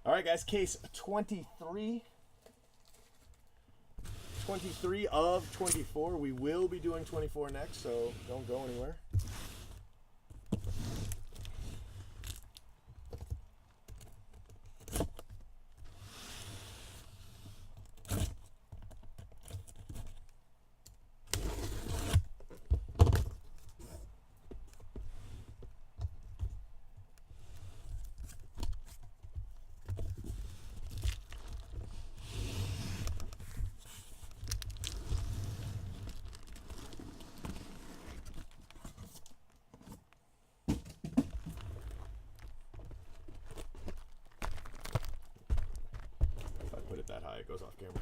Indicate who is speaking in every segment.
Speaker 1: All right, guys, case 23. 23 of 24. We will be doing 24 next, so don't go anywhere. That high, it goes off camera.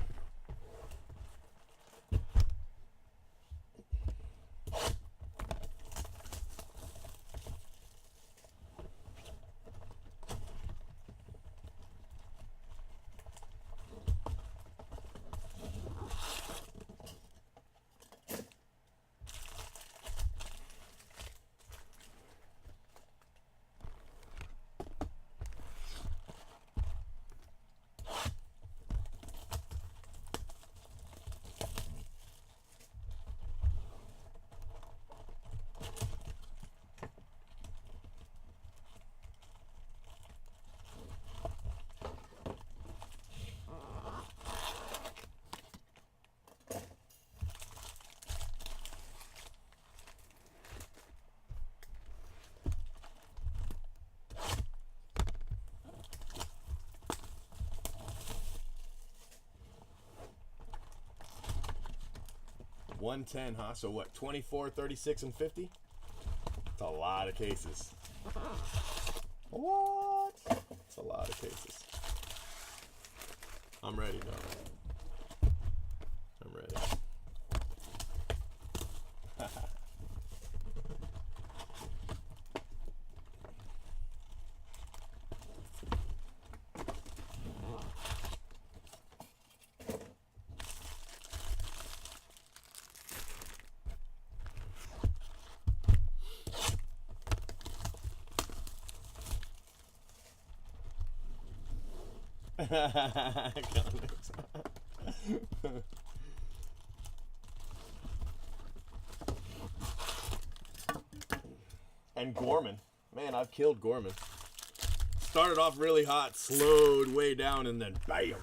Speaker 1: $110, huh? So what, 24, 36, and 50? It's a lot of cases. What? It's a lot of cases. I'm ready, though. I'm ready. And Gorman. Man, I've killed Gorman. Started off really hot, slowed way down, and then bam.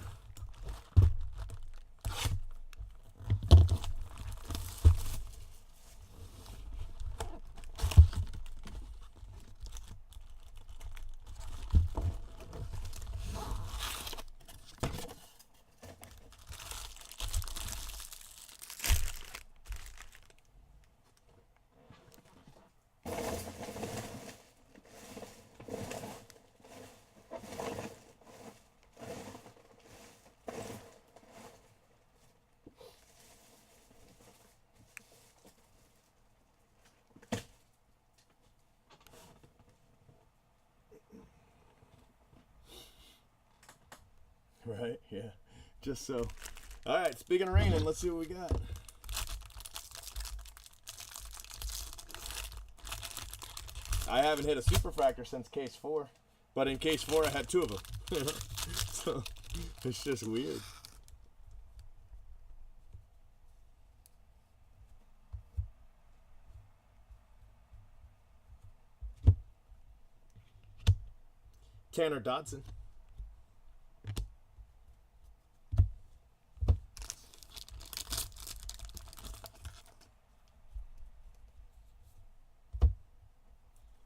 Speaker 1: Right, yeah. Just so. All right, speaking of raining, let's see what we got. I haven't hit a superfractor since case 4, but in case 4 I had 2 of them. So it's just weird. Tanner Dodson.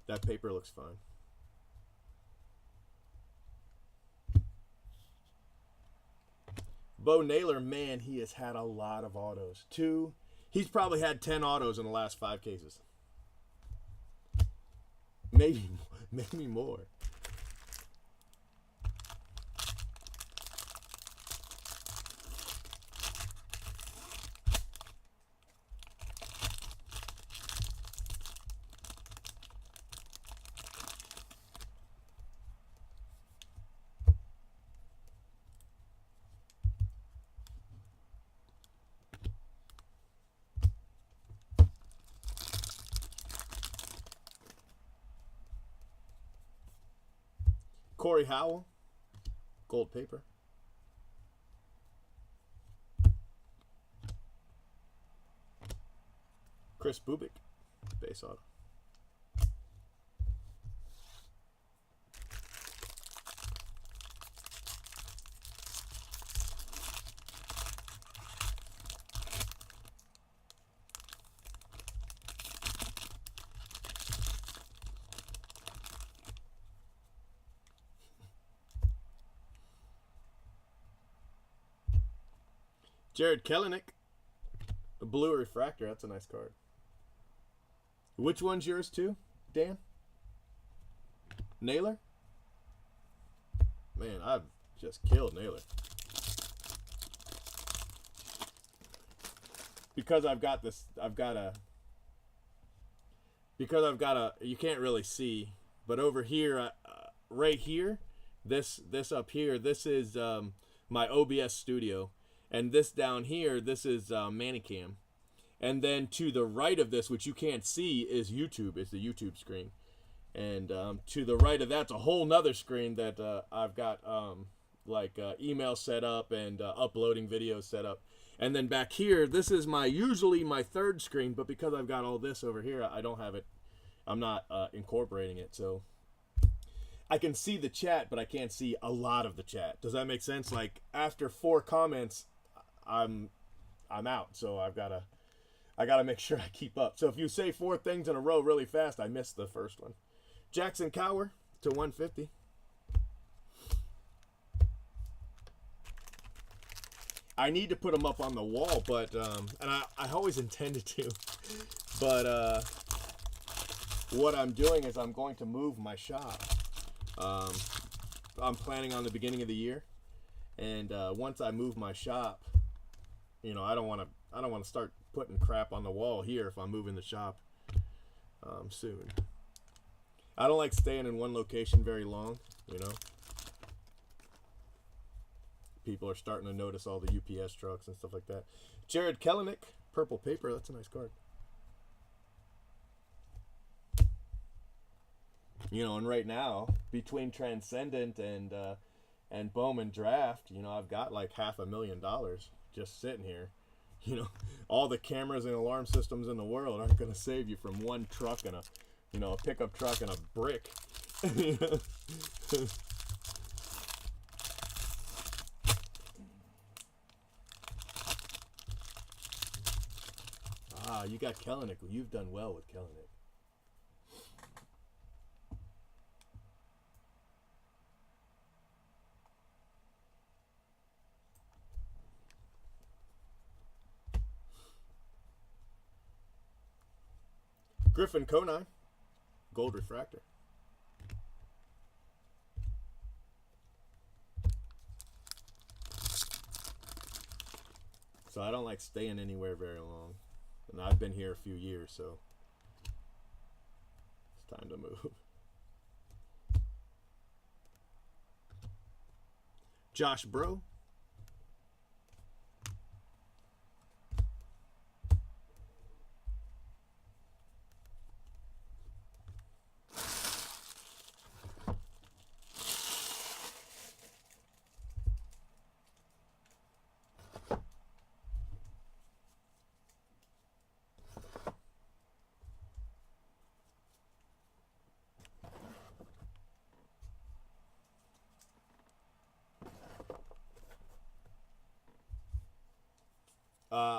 Speaker 1: That paper looks fine. Bo Naylor, man, he has had a lot of autos. He's probably had 10 autos in the last 5 cases. Maybe more. Corey Howell. Gold paper. Chris Bubik, base auto. Jared Kelenic, a blue refractor. That's a nice card. Which one's yours too, Dan? Naylor? Man, I've just killed Naylor. Because I've got a, you can't really see, but over here, right here, this up here, this is my OBS studio. And this down here, this is Manicam. And then to the right of this, which you can't see, is YouTube. It's the YouTube screen. And to the right of that's a whole nother screen that I've got email set up and uploading videos set up. And then back here, this is usually my third screen, but because I've got all this over here, I don't have it. I'm not incorporating it, so I can see the chat, but I can't see a lot of the chat. Does that make sense? Like after 4 comments, I'm out, so I gotta make sure I keep up. So if you say 4 things in a row really fast, I missed the first one. Jackson Cower to 150. I need to put them up on the wall, but and I always intended to, but what I'm doing is I'm going to move my shop. I'm planning on the beginning of the year, and once I move my shop, you know, I don't want to start putting crap on the wall here if I'm moving the shop soon. I don't like staying in one location very long, you know. People are starting to notice all the UPS trucks and stuff like that. Jared Kelenic, purple paper. That's a nice card. You know, and right now, between Transcendent and Bowman Draft, you know, I've got like $500,000 just sitting here. You know, all the cameras and alarm systems in the world aren't going to save you from one truck and a pickup truck and a brick. Ah, you got Kelenic. You've done well with Kelenic. Griffin Konai, gold refractor. So I don't like staying anywhere very long. And I've been here a few years, so it's time to move. Josh Bro.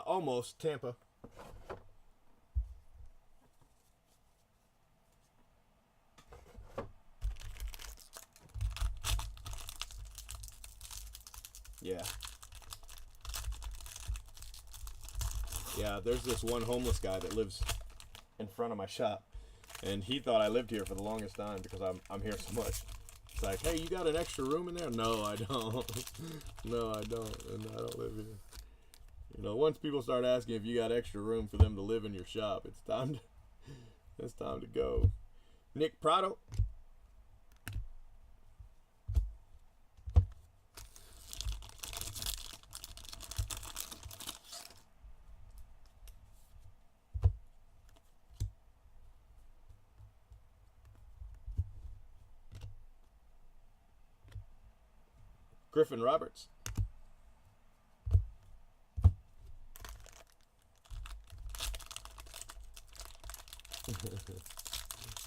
Speaker 1: Almost Tampa. Yeah. Yeah, there's this one homeless guy that lives in front of my shop, and he thought I lived here for the longest time because I'm here so much. It's like, hey, you got an extra room in there? No, I don't. No, I don't, and I don't live here. You know, once people start asking if you got extra room for them to live in your shop, it's time to go. Nick Prado. Griffin Roberts.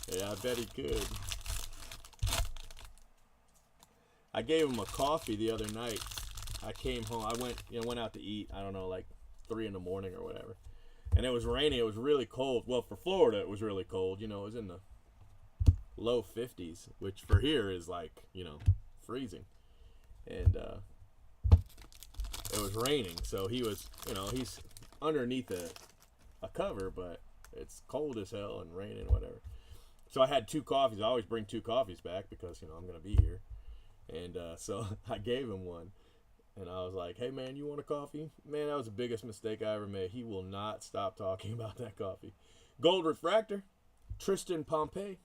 Speaker 1: Yeah, I bet he could. I gave him a coffee the other night. I came home. I went out to eat. I don't know, like 3 in the morning or whatever. And it was raining. It was really cold. Well, for Florida, it was really cold. You know, it was in the low 50s, which for here is like, you know, freezing. And it was raining, so he was, you know, he's underneath a cover, but it's cold as hell and raining and whatever. So I had 2 coffees. I always bring 2 coffees back because, you know, I'm going to be here. And so I gave him one. And I was like, hey, man, you want a coffee? Man, that was the biggest mistake I ever made. He will not stop talking about that coffee. Gold Refractor, Tristan Pompey.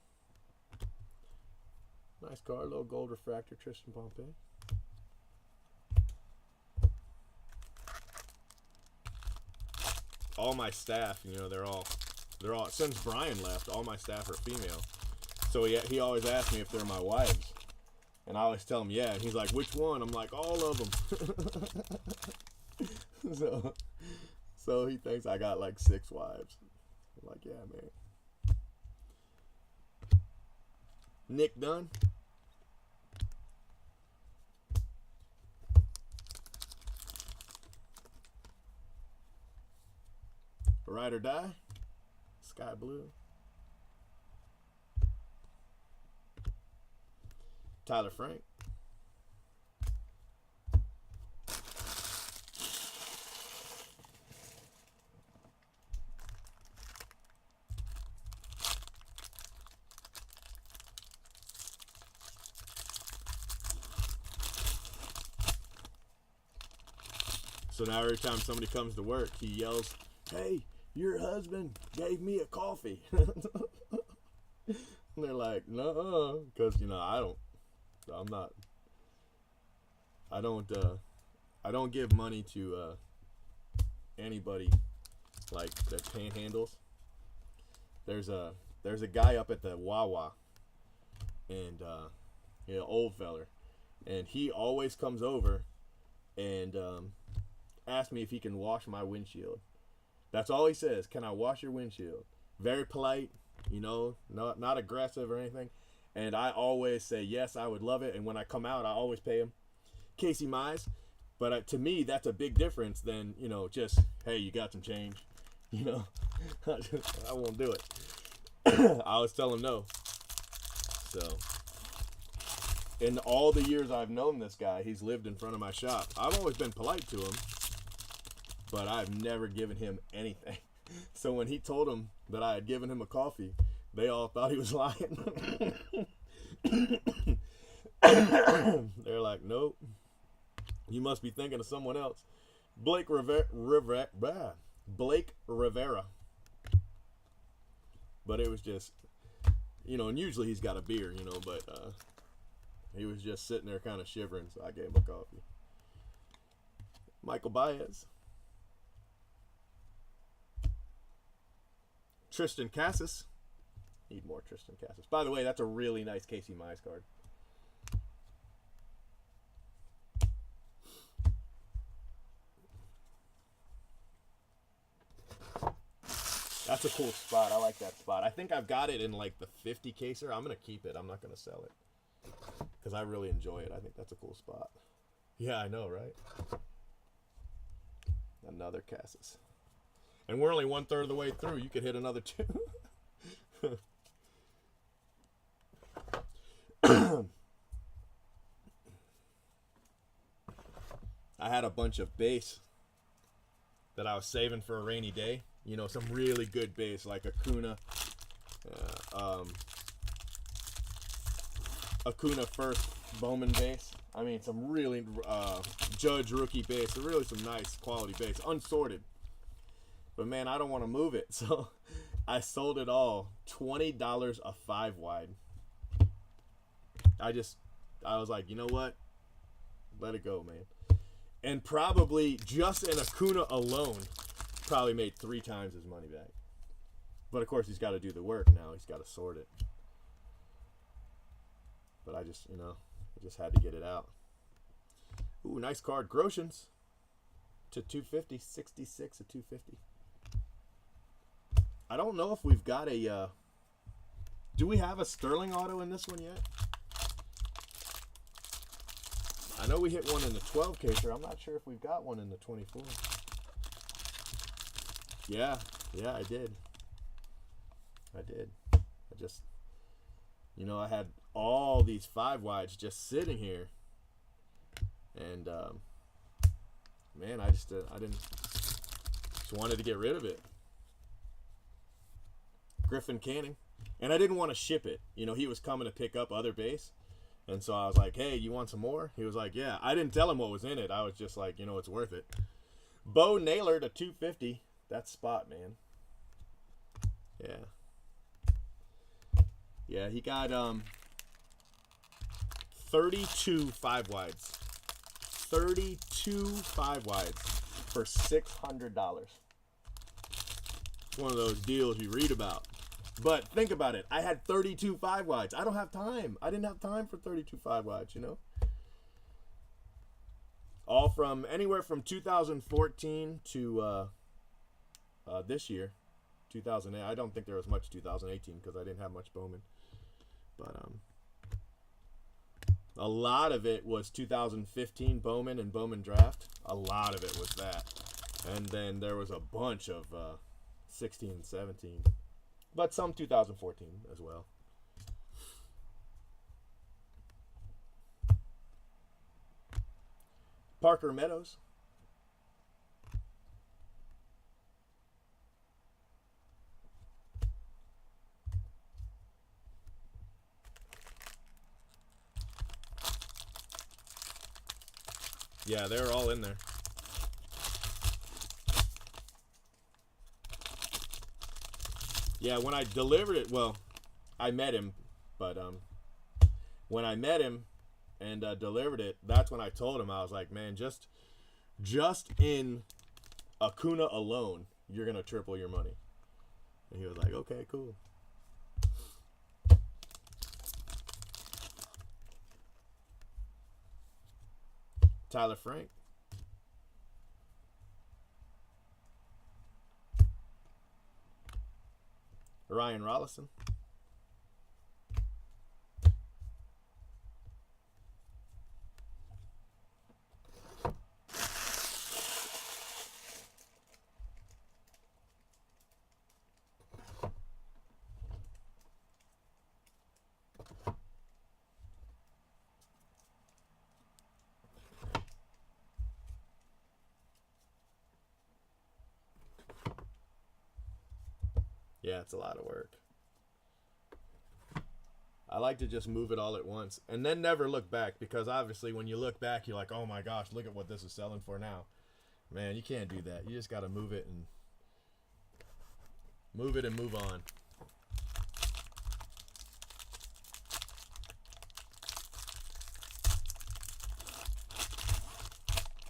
Speaker 1: Nice card, little Gold Refractor, Tristan Pompey. All my staff, you know, they're all, since Brian left, all my staff are female. So he always asks me if they're my wives. And I always tell him, yeah. And he's like, which one? I'm like, all of them. so he thinks I got like 6 wives. I'm like, yeah, man. Nick Dunn. Ride or Die. Sky Blue. Tyler Frank. So now every time somebody comes to work, he yells, hey, your husband gave me a coffee. And they're like, no, because, you know, I don't give money to anybody like that panhandles. There's a guy up at the Wawa, and you know, old feller, and he always comes over and asks me if he can wash my windshield. That's all he says. Can I wash your windshield? Very polite, you know, not aggressive or anything. And I always say, yes, I would love it. And when I come out, I always pay him. Casey Mize. But to me, that's a big difference than, you know, just, hey, you got some change. You know, I won't do it. I always tell him no. So, in all the years I've known this guy, he's lived in front of my shop. I've always been polite to him, but I've never given him anything. So when he told him that I had given him a coffee, they all thought he was lying. They're like, nope. You must be thinking of someone else. Blake Rivera. But it was just, you know, and usually he's got a beer, you know, but he was just sitting there kind of shivering, so I gave him a coffee. Michael Baez. Tristan Cassis. Need more Tristan Cassis. By the way, that's a really nice Casey Mize card. That's a cool spot. I like that spot. I think I've got it in like the 50 caser. I'm going to keep it. I'm not going to sell it because I really enjoy it. I think that's a cool spot. Yeah, I know, right? Another Cassis. And we're only 1/3 of the way through. You could hit another 2. I had a bunch of base that I was saving for a rainy day. You know, some really good base like Acuna. Acuna first Bowman base. I mean, some really Judge rookie base. Really some nice quality base. Unsorted. But man, I don't want to move it. So I sold it all. $20 a 5 wide. I was like, you know what? Let it go, man. And probably just in Acuna alone, probably made 3 times his money back. But of course, he's got to do the work now. He's got to sort it. But I just, you know, I just had to get it out. Ooh, nice card. Groshans to 250. 66 to 250. I don't know if we've got a... do we have a Sterling auto in this one yet? I know we hit one in the 12 caser. I'm not sure if we've got one in the 24. Yeah, I did. I just, you know, I had all these 5 wides just sitting here. And, man, I didn't, just wanted to get rid of it. Griffin Canning. And I didn't want to ship it. You know, he was coming to pick up other base. And so I was like, hey, you want some more? He was like, yeah. I didn't tell him what was in it. I was just like, you know, it's worth it. Bo Naylor to 250. That's spot, man. Yeah. Yeah, he got 32 5 wides. 32 5 wides for $600. It's one of those deals you read about. But think about it. I had 32 5 wides. I don't have time. I didn't have time for 32 5 wides, you know? All from anywhere from 2014 to this year, 2008. I don't think there was much 2018 because I didn't have much Bowman. But a lot of it was 2015 Bowman and Bowman Draft. A lot of it was that. And then there was a bunch of 16 and 17. But some 2014 as well. Parker Meadows. Yeah, they're all in there. Yeah, when I delivered it, well, I met him, but when I met him and delivered it, that's when I told him, I was like, man, just in Acuna alone, you're going to triple your money. And he was like, okay, cool. Tyler Frank. Ryan Rollison. Yeah, it's a lot of work. I like to just move it all at once and then never look back, because obviously when you look back, you're like, oh my gosh, look at what this is selling for now. Man, you can't do that. You just got to move it and move on.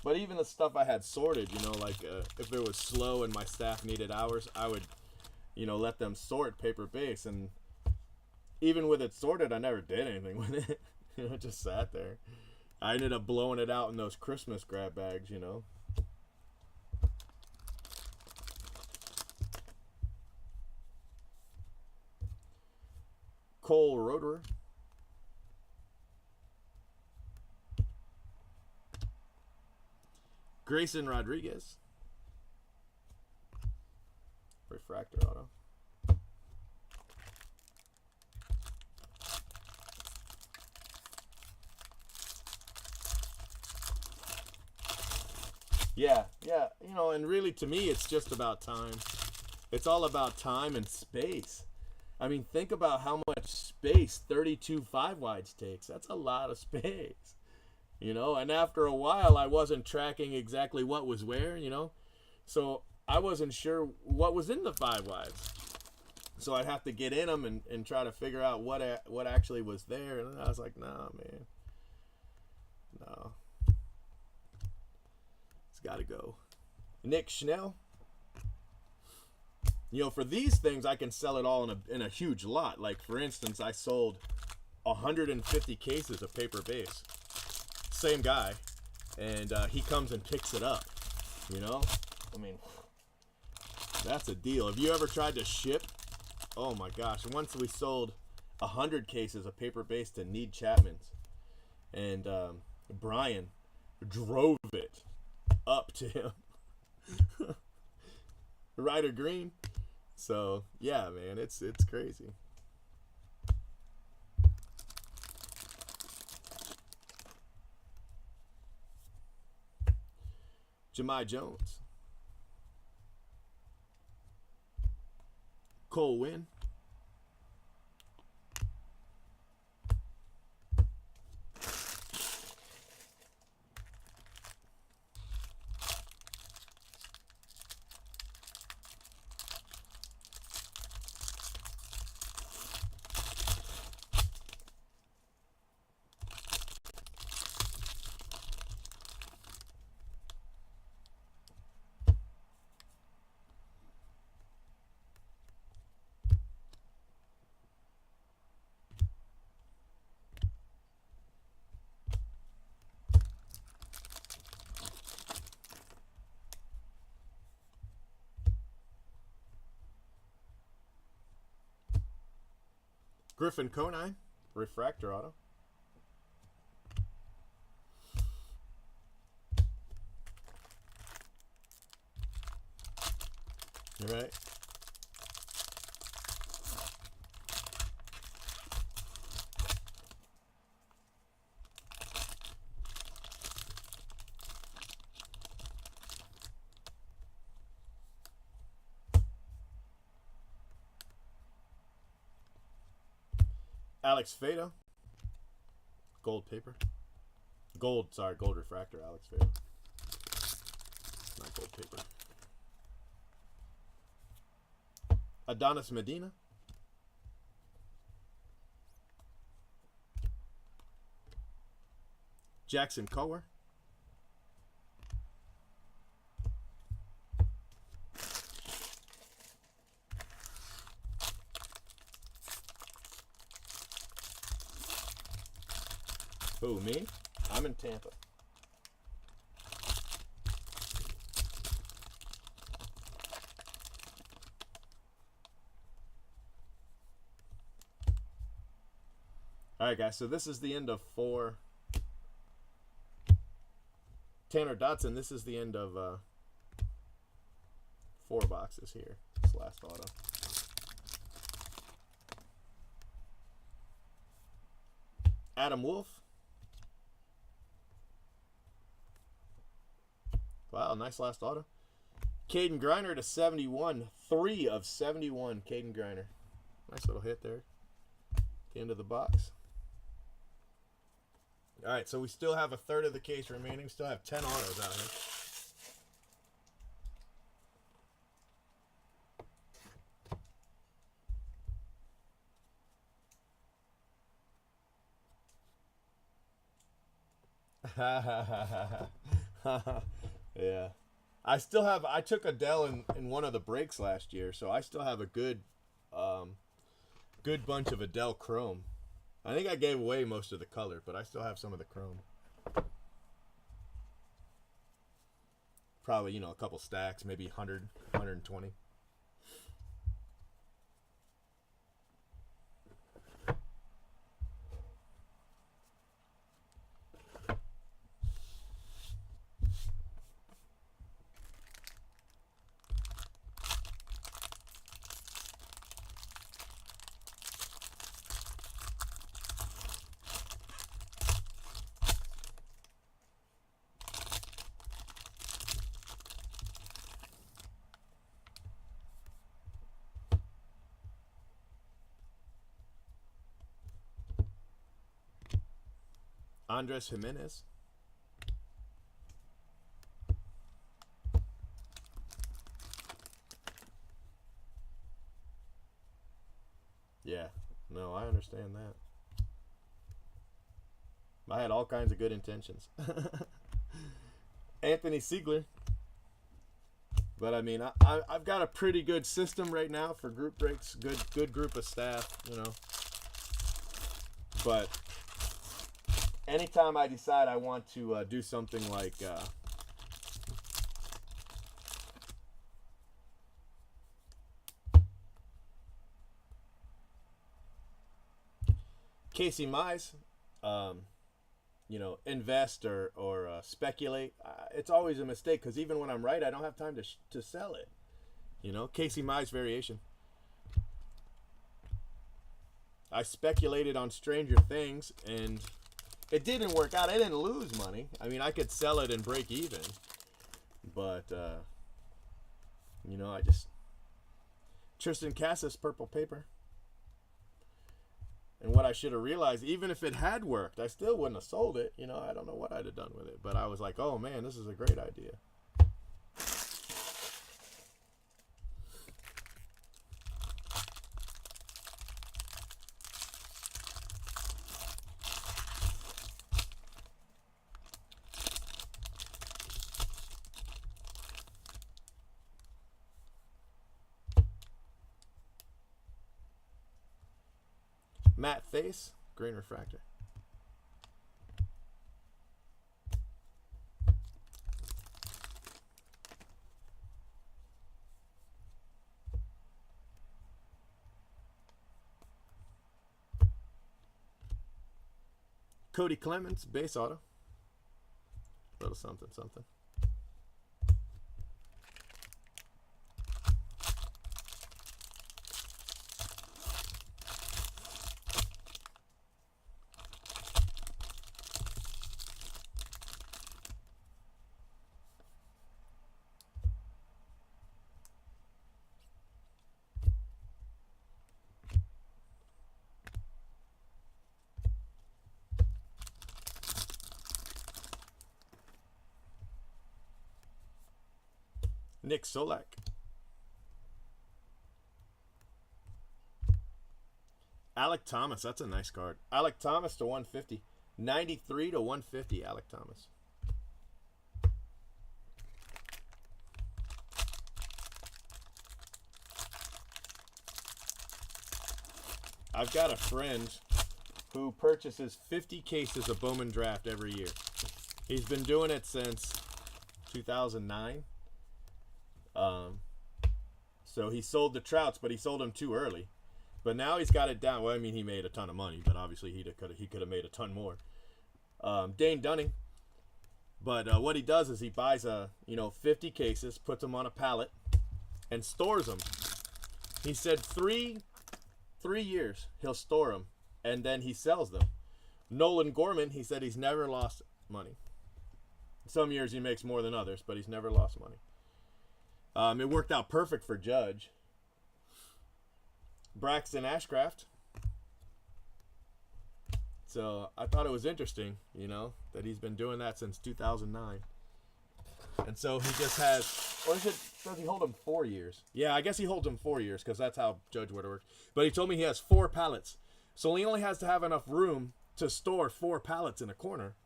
Speaker 1: But even the stuff I had sorted, you know, like if it was slow and my staff needed hours, I would, you know, let them sort paper base. And even with it sorted, I never did anything with it. You know, it just sat there. I ended up blowing it out in those Christmas grab bags, you know. Cole Roederer. Grayson Rodriguez. Refractor auto. Yeah, you know, and really to me it's just about time. It's all about time and space. I mean, think about how much space 32 5 wides takes. That's a lot of space. You know, and after a while I wasn't tracking exactly what was where, you know. So I wasn't sure what was in the 5 wides. So I'd have to get in them and try to figure out what actually was there. And I was like, nah, man. No. It's got to go. Nick Schnell. You know, for these things, I can sell it all in a huge lot. Like, for instance, I sold 150 cases of paper base. Same guy. and he comes and picks it up. You know, I mean, that's a deal. Have you ever tried to ship? Oh my gosh! Once we sold 100 cases of paper base to Need Chapman's, and Brian drove it up to him. Ryder Green. So yeah, man, it's crazy. Jahmai Jones. Cole Winn. Griffin Konine, refractor auto. All right. Alex Fado. Gold paper. Gold refractor, Alex Fado. Not gold paper. Adonis Medina. Jackson Cower. Who, me? I'm in Tampa. Alright guys, so this is the end of 4. Tanner Dotson, this is the end of 4 boxes here. This last auto. Adam Wolf. Wow, nice last auto. Caden Griner to 71. 3 of 71, Caden Griner. Nice little hit there. The end of the box. All right, so we still have a third of the case remaining. Still have 10 autos out here. Yeah. I took Adele in one of the breaks last year, so I still have a good bunch of Adele Chrome. I think I gave away most of the color, but I still have some of the Chrome. Probably, a couple stacks, maybe 100, 120. Andres Jimenez. Yeah, no, I understand that. I had all kinds of good intentions. Anthony Siegler. But I mean, I've got a pretty good system right now for group breaks. Good group of staff, But anytime I decide I want to do something like Casey Mize, invest or speculate, it's always a mistake because even when I'm right, I don't have time to sell it. Casey Mize variation. I speculated on Stranger Things and it didn't work out. I didn't lose money. I mean, I could sell it and break even, but I just Tristan Cassis, purple paper. And what I should have realized, even if it had worked, I still wouldn't have sold it. I don't know what I'd have done with it. But I was like, oh, man, this is a great idea. Matte face, green refractor. Cody Clemens, base auto. Little something, something. Nick Solak. Alec Thomas, that's a nice card. Alec Thomas to 150. 93 to 150, Alec Thomas. I've got a friend who purchases 50 cases of Bowman Draft every year. He's been doing it since 2009. So he sold the Trouts, but he sold them too early. But now he's got it down. Well, I mean, he made a ton of money, but obviously he could have made a ton more. Dane Dunning. But what he does is he buys 50 cases, puts them on a pallet, and stores them. He said 3 years he'll store them, and then he sells them. Nolan Gorman, he said he's never lost money. Some years he makes more than others, but he's never lost money. It worked out perfect for Judge. Braxton Ashcraft. So I thought it was interesting, that he's been doing that since 2009. And so he just has, or does he hold them 4 years? Yeah, I guess he holds them 4 years because that's how Judge would have worked. But he told me he has 4 pallets. So he only has to have enough room to store 4 pallets in a corner,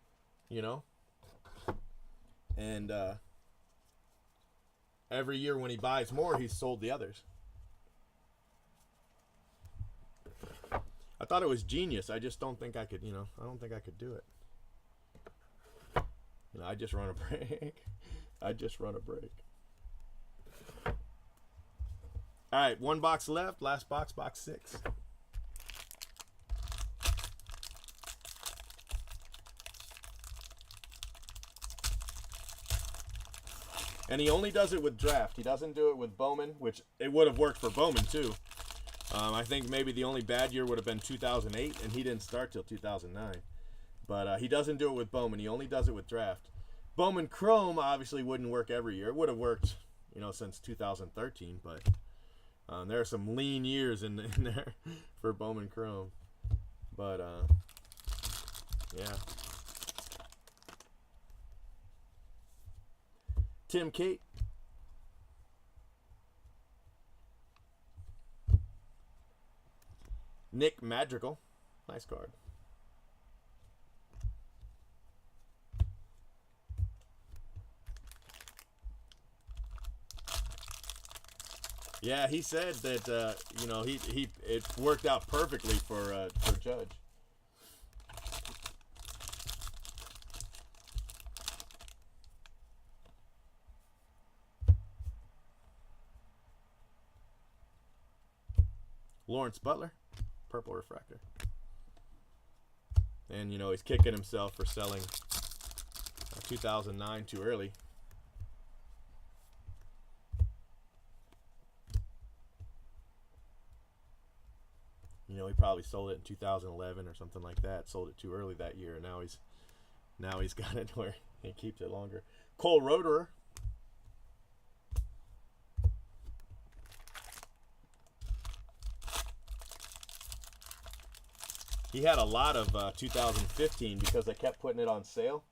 Speaker 1: And every year when he buys more, he's sold the others. I thought it was genius. I just don't think I could, I don't think I could do it. I just run a break. I just run a break. All right, 1 box left. Last box, box 6. And he only does it with draft. He doesn't do it with Bowman, which it would have worked for Bowman too. I think maybe the only bad year would have been 2008, and he didn't start till 2009. But he doesn't do it with Bowman. He only does it with draft. Bowman Chrome obviously wouldn't work every year. It would have worked, since 2013. But there are some lean years in there for Bowman Chrome. But yeah. Tim Kate. Nick Madrigal. Nice card. Yeah, he said that it worked out perfectly for Judge. Lawrence Butler, purple refractor. And, you know, he's kicking himself for selling 2009 too early. You know, he probably sold it in 2011 or something like that. Sold it too early that year, and now he's got it where he keeps it longer. Cole Roederer. He had a lot of 2015 because they kept putting it on sale,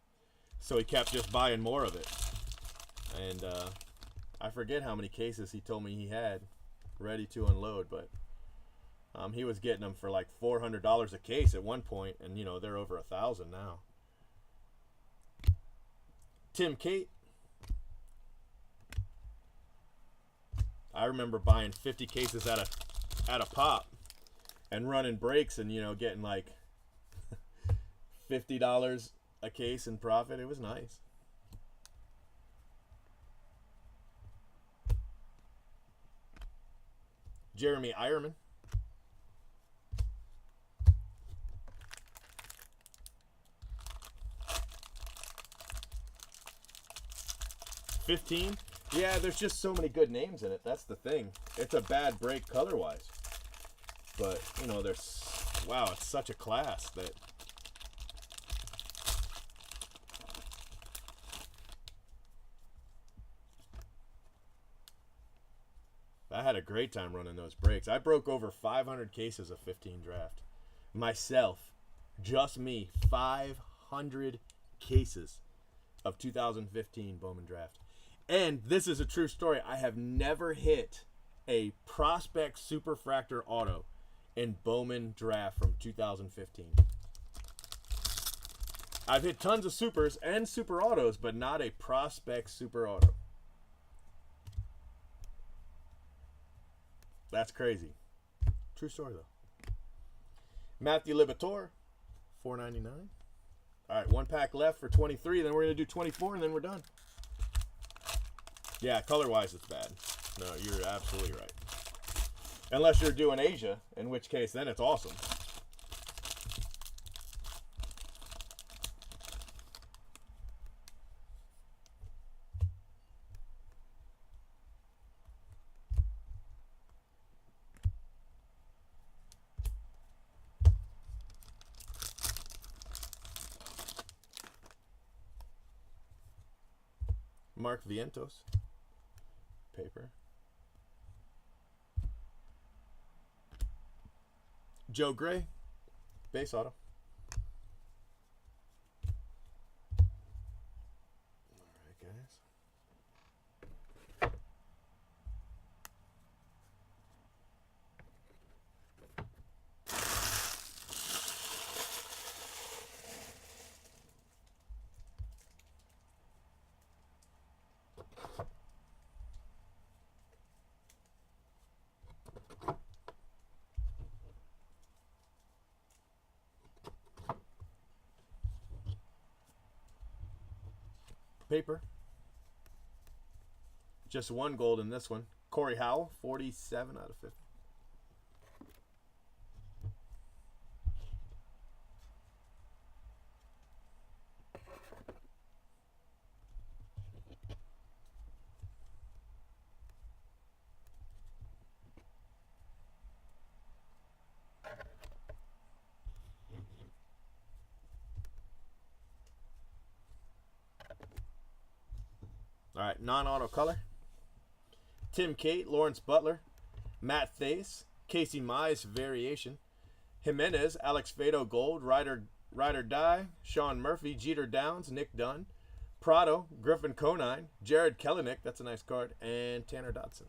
Speaker 1: so he kept just buying more of it. And I forget how many cases he told me he had ready to unload, but he was getting them for like $400 a case at one point, and you know they're over $1,000 now. Tim Cate. I remember buying 50 cases at a pop and running breaks and, you know, getting like $50 a case in profit. It was nice. Jeremy Ironman. $15. Yeah, there's just so many good names in it. That's the thing. It's a bad break color-wise. But, you know, wow, it's such a class that... I had a great time running those breaks. I broke over 500 cases of 15 draft. Myself, just me, 500 cases of 2015 Bowman Draft. And this is a true story. I have never hit a Prospect Superfractor auto in Bowman Draft from 2015. I've hit tons of supers and super autos, but not a Prospect Super Auto. That's crazy. True story, though. Matthew Liberatore, $4.99. All right, one pack left for 23. Then we're going to do 24, and then we're done. Yeah, color-wise, it's bad. No, you're absolutely right. Unless you're doing Asia, in which case, then it's awesome. Mark Vientos. Paper. Joe Gray. Base auto. Alright, guys. Paper. Just one gold in this one. Corey Howell, 47 out of 50. All right, non-auto color. Tim Cate, Lawrence Butler, Matt Thace, Casey Mize variation, Jimenez, Alex Fado gold, Ryder Die, Sean Murphy, Jeter Downs, Nick Dunn, Prado, Griffin Conine, Jared Kelenic, that's a nice card, and Tanner Dodson.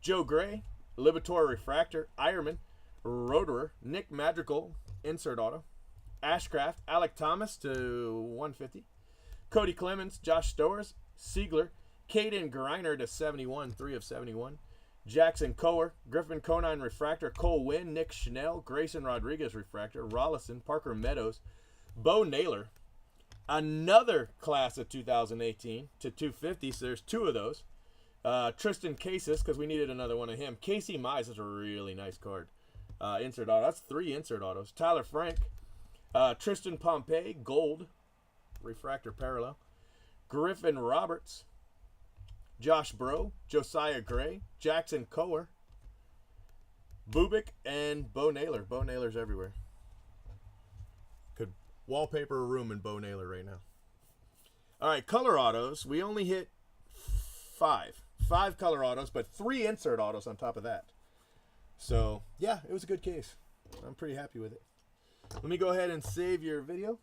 Speaker 1: Joe Gray, Liberatore Refractor, Ironman, Roederer, Nick Madrigal, insert auto, Ashcraft, Alec Thomas to 150, Cody Clemens, Josh Stowers, Siegler, Caden Greiner to 71, 3 of 71, Jackson Coer, Griffin Conine Refractor, Cole Winn, Nick Schnell, Grayson Rodriguez Refractor, Rollison, Parker Meadows, Bo Naylor, another class of 2018 to 250. So there's 2 of those. Tristan Casas, because we needed another one of him. Casey Mize is a really nice card. Insert auto. That's 3 insert autos. Tyler Frank. Tristan Pompey, gold. Refractor parallel. Griffin Roberts. Josh Bro. Josiah Gray. Jackson Coer. Bubik and Bo Naylor. Bo Naylor's everywhere. Could wallpaper a room in Bo Naylor right now. All right, color autos. We only hit 5. 5 color autos, but 3 insert autos on top of that. So, yeah, it was a good case. I'm pretty happy with it. Let me go ahead and save your video.